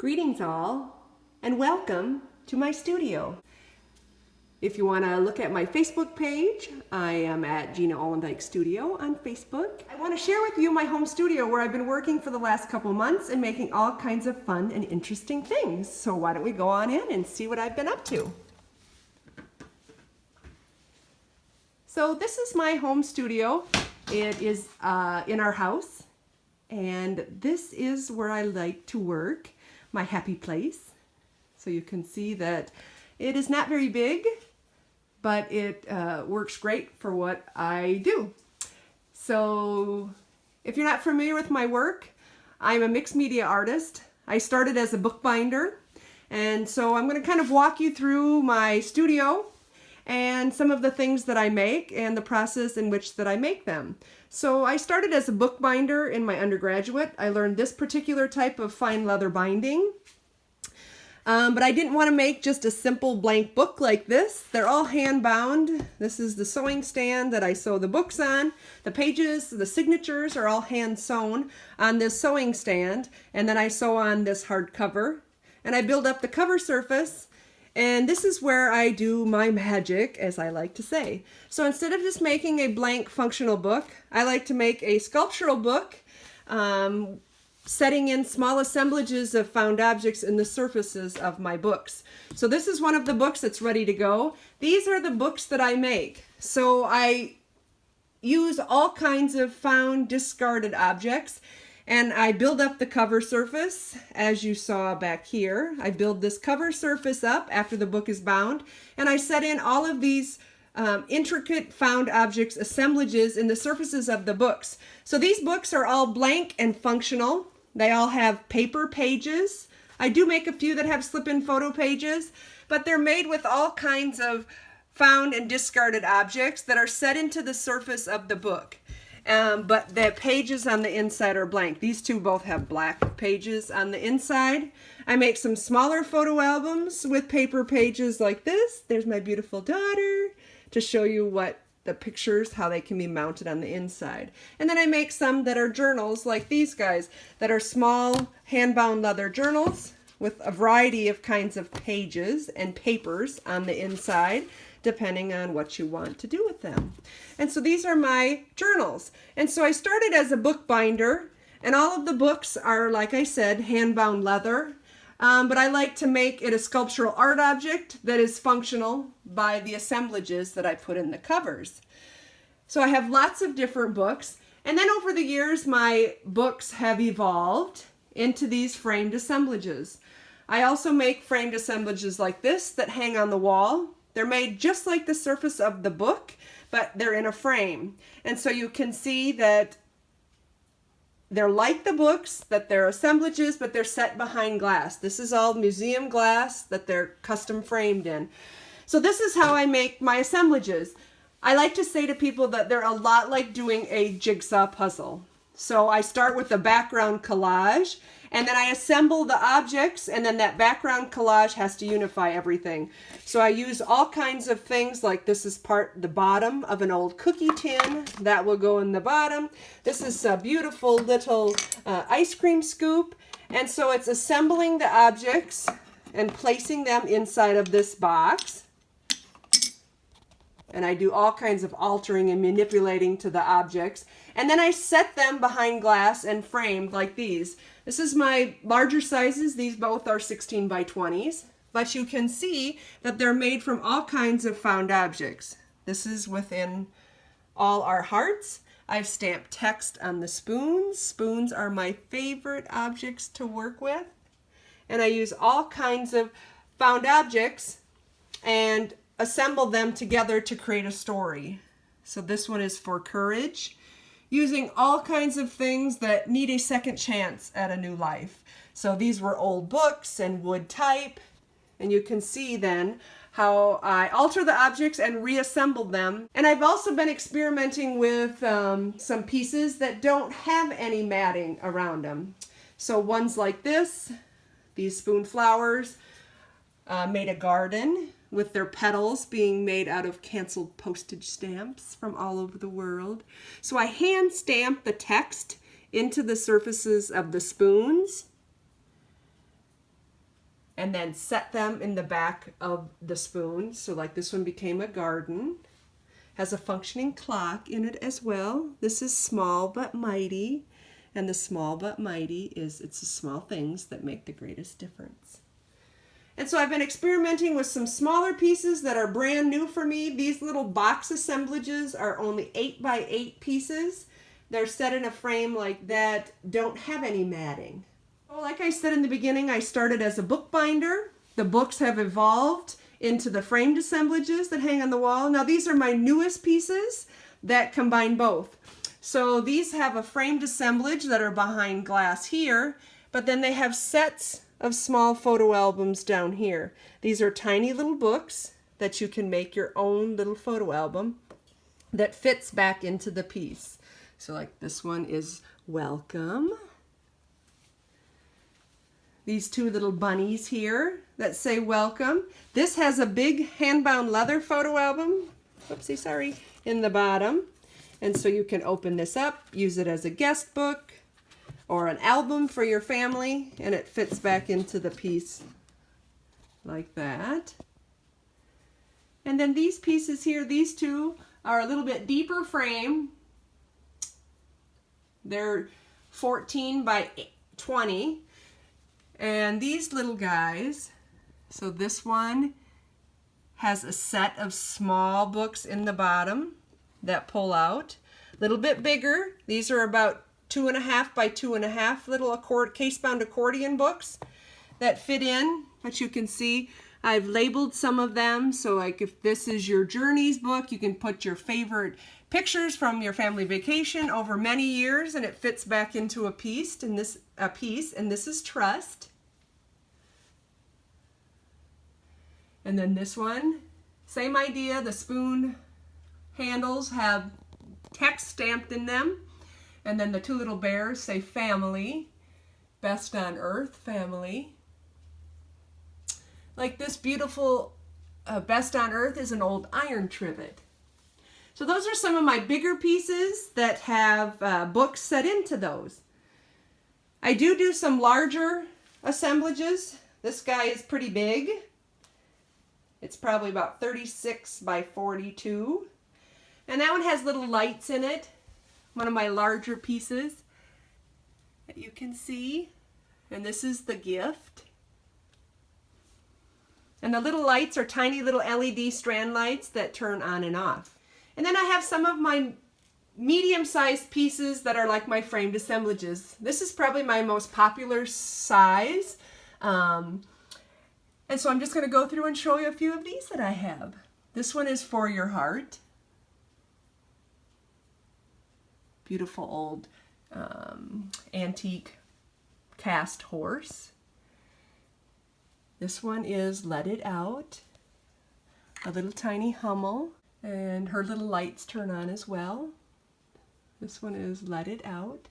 Greetings all, and welcome to my studio. If you want to look at my Facebook page, I am at Gena Ollendieck Studio on Facebook. I want to share with you my home studio where I've been working for the last couple months and making all kinds of fun and interesting things. So why don't we go on in and see what I've been up to. So this is my home studio. It is in our house, and this is where I like to work, my happy place. So you can see that it is not very big, but it works great for what I do. So if you're not familiar with my work, I'm a mixed media artist. I started as a bookbinder, and so I'm going to kind of walk you through my studio and some of the things that I make and the process in which that I make them. So I started as a bookbinder in my undergraduate. I learned this particular type of fine leather binding. But I didn't want to make just a simple blank book like this. They're all hand bound. This is the sewing stand that I sew the books on. The pages, the signatures are all hand sewn on this sewing stand. And then I sew on this hardcover. And I build up the cover surface. And this is where I do my magic, as I like to say. So instead of just making a blank functional book, I like to make a sculptural book, setting in small assemblages of found objects in the surfaces of my books. So this is one of the books that's ready to go. These are the books that I make. So I use all kinds of found, discarded objects, and I build up the cover surface, as you saw back here. I build this cover surface up after the book is bound, and I set in all of these intricate found objects assemblages in the surfaces of the books. So these books are all blank and functional. They all have paper pages. I do make a few that have slip-in photo pages, but they're made with all kinds of found and discarded objects that are set into the surface of the book. But the pages on the inside are blank. These two both have black pages on the inside. I make some smaller photo albums with paper pages like this. There's my beautiful daughter to show you what the pictures, how they can be mounted on the inside. And then I make some that are journals like these guys that are small hand-bound leather journals with a variety of kinds of pages and papers on the inside, depending on what you want to do with them. And so these are my journals. And so I started as a bookbinder, and all of the books are, like I said, hand-bound leather. But I like to make it a sculptural art object that is functional by the assemblages that I put in the covers. So I have lots of different books. And then over the years, my books have evolved into these framed assemblages. I also make framed assemblages like this that hang on the wall. They're made just like the surface of the book, but they're in a frame. And so you can see that they're like the books, that they're assemblages, but they're set behind glass. This is all museum glass that they're custom framed in. So this is how I make my assemblages. I like to say to people that they're a lot like doing a jigsaw puzzle. So I start with a background collage, and then I assemble the objects, and then that background collage has to unify everything. So I use all kinds of things, like this is the bottom of an old cookie tin. That will go in the bottom. This is a beautiful little ice cream scoop. And so it's assembling the objects and placing them inside of this box. And I do all kinds of altering and manipulating to the objects. And then I set them behind glass and framed like these. This is my larger sizes. These both are 16 by 20s. But you can see that they're made from all kinds of found objects. This is within all our hearts. I've stamped text on the spoons. Spoons are my favorite objects to work with. And I use all kinds of found objects and assemble them together to create a story. So this one is for courage, using all kinds of things that need a second chance at a new life. So these were old books and wood type, and you can see then how I alter the objects and reassemble them. And I've also been experimenting with some pieces that don't have any matting around them. So ones like this, these spoon flowers, made a garden with their petals being made out of canceled postage stamps from all over the world. So I hand stamp the text into the surfaces of the spoons. and then set them in the back of the spoon. So like this one became a garden. Has a functioning clock in it as well. This is small but mighty. And the small but mighty is, it's the small things that make the greatest difference. And so I've been experimenting with some smaller pieces that are brand new for me. These little box assemblages are only 8 by 8 pieces. They're set in a frame like that, don't have any matting. Well, like I said in the beginning, I started as a bookbinder. The books have evolved into the framed assemblages that hang on the wall. Now these are my newest pieces that combine both. So these have a framed assemblage that are behind glass here, but then they have sets of small photo albums down here. These are tiny little books that you can make your own little photo album that fits back into the piece. So like this one is Welcome. These two little bunnies here that say welcome. This has a big hand-bound leather photo album, whoopsie, sorry, in the bottom. And so you can open this up, use it as a guest book or an album for your family, and it fits back into the piece like that. And then these pieces here, these two are a little bit deeper frame. They're 14 by 20. And these little guys, so this one has a set of small books in the bottom that pull out. A little bit bigger. These are about 2.5 by 2.5 little case-bound accordion books that fit in, but you can see I've labeled some of them. So like if this is your Journeys book, you can put your favorite pictures from your family vacation over many years, and it fits back into a piece. And this is Trust. And then this one, same idea. The spoon handles have text stamped in them, and then the two little bears say Family, Best on Earth, Family. Like this beautiful Best on Earth is an old iron trivet. So those are some of my bigger pieces that have books set into those. I do some larger assemblages. This guy is pretty big. It's probably about 36 by 42. And that one has little lights in it. One of my larger pieces that you can see. And this is the gift. And the little lights are tiny little LED strand lights that turn on and off. And then I have some of my medium-sized pieces that are like my framed assemblages. This is probably my most popular size. And so I'm just going to go through and show you a few of these that I have. This one is For Your Heart. Beautiful old antique cast horse. This one is Let It Out. A little tiny Hummel. And her little lights turn on as well. This one is Let It Out.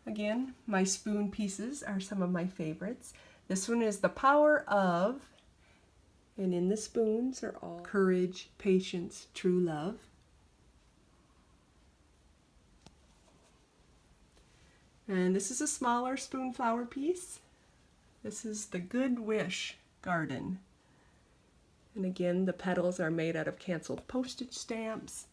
Again, my spoon pieces are some of my favorites. This one is The Power Of, and in the spoons are all Courage, Patience, True Love. And this is a smaller spoon flower piece. This is the Good Wish Garden. And again, the petals are made out of canceled postage stamps.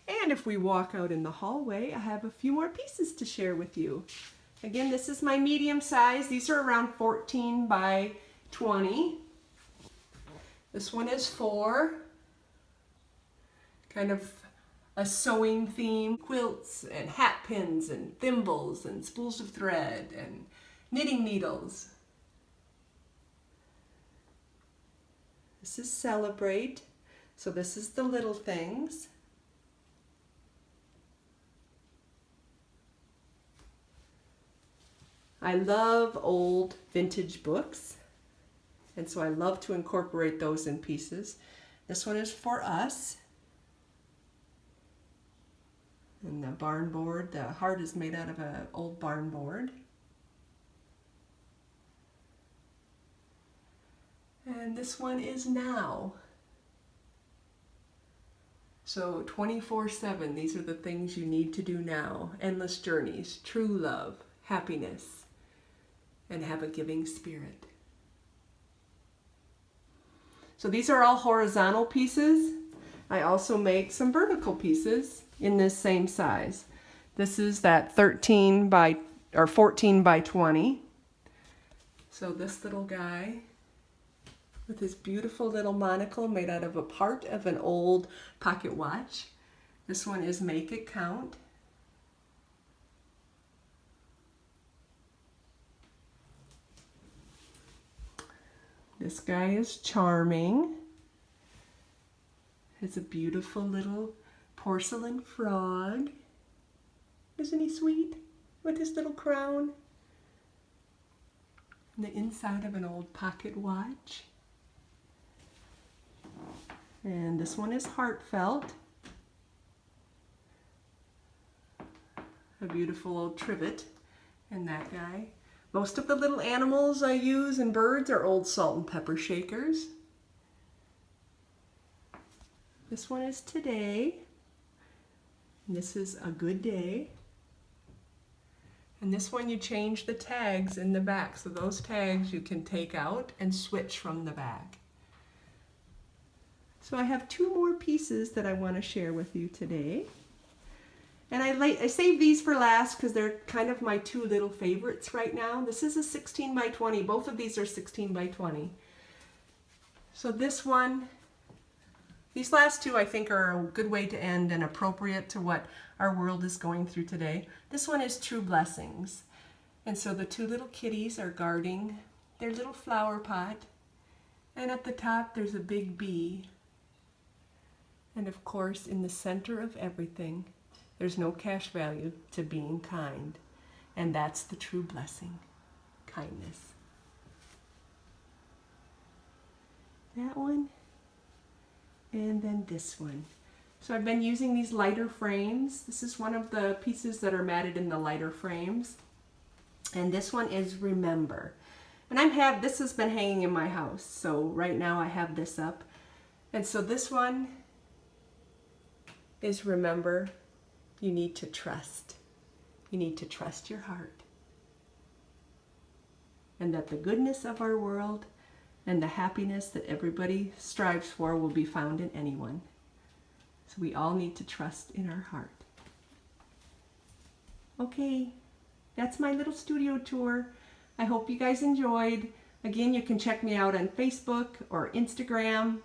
And if we walk out in the hallway, I have a few more pieces to share with you. Again, this is my medium size. These are around 14 by 20. This one is for kind of a sewing theme. Quilts and hat pins and thimbles and spools of thread and knitting needles. This is Celebrate. So this is the little things. I love old vintage books, and so I love to incorporate those in pieces. This one is For Us. And the barn board, the heart is made out of an old barn board. And this one is Now. So 24/7, these are the things you need to do now. Endless Journeys, True Love, happiness, and have a giving spirit. So these are all horizontal pieces. I also make some vertical pieces in this same size. This is that 14 by 20. So this little guy with his beautiful little monocle made out of a part of an old pocket watch. This one is Make It Count. This guy is Charming. It's a beautiful little porcelain frog. Isn't he sweet? With his little crown. And the inside of an old pocket watch. And this one is Heartfelt. A beautiful old trivet. And that guy. Most of the little animals I use and birds are old salt and pepper shakers. This one is Today. And this is A Good Day. And this one you change the tags in the back. So those tags you can take out and switch from the back. So I have 2 more pieces that I want to share with you today. And I saved these for last because they're kind of my 2 little favorites right now. This is a 16 by 20. Both of these are 16 by 20. So this one, these last 2 I think are a good way to end and appropriate to what our world is going through today. This one is True Blessings. And so the 2 little kitties are guarding their little flower pot. And at the top there's a big bee. And of course in the center of everything, there's no cash value to being kind. And that's the true blessing, kindness. That one, and then this one. So I've been using these lighter frames. This is one of the pieces that are matted in the lighter frames. And this one is Remember. And this has been hanging in my house. So right now I have this up. And so this one is Remember. You need to trust. You need to trust your heart. And that the goodness of our world and the happiness that everybody strives for will be found in anyone. So we all need to trust in our heart. Okay, that's my little studio tour. I hope you guys enjoyed. Again, you can check me out on Facebook or Instagram,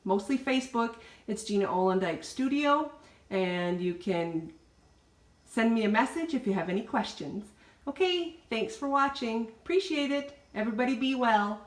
mostly Facebook. It's Gena Ollendieck Studio. And you can send me a message if you have any questions. Okay, thanks for watching. Appreciate it. Everybody be well.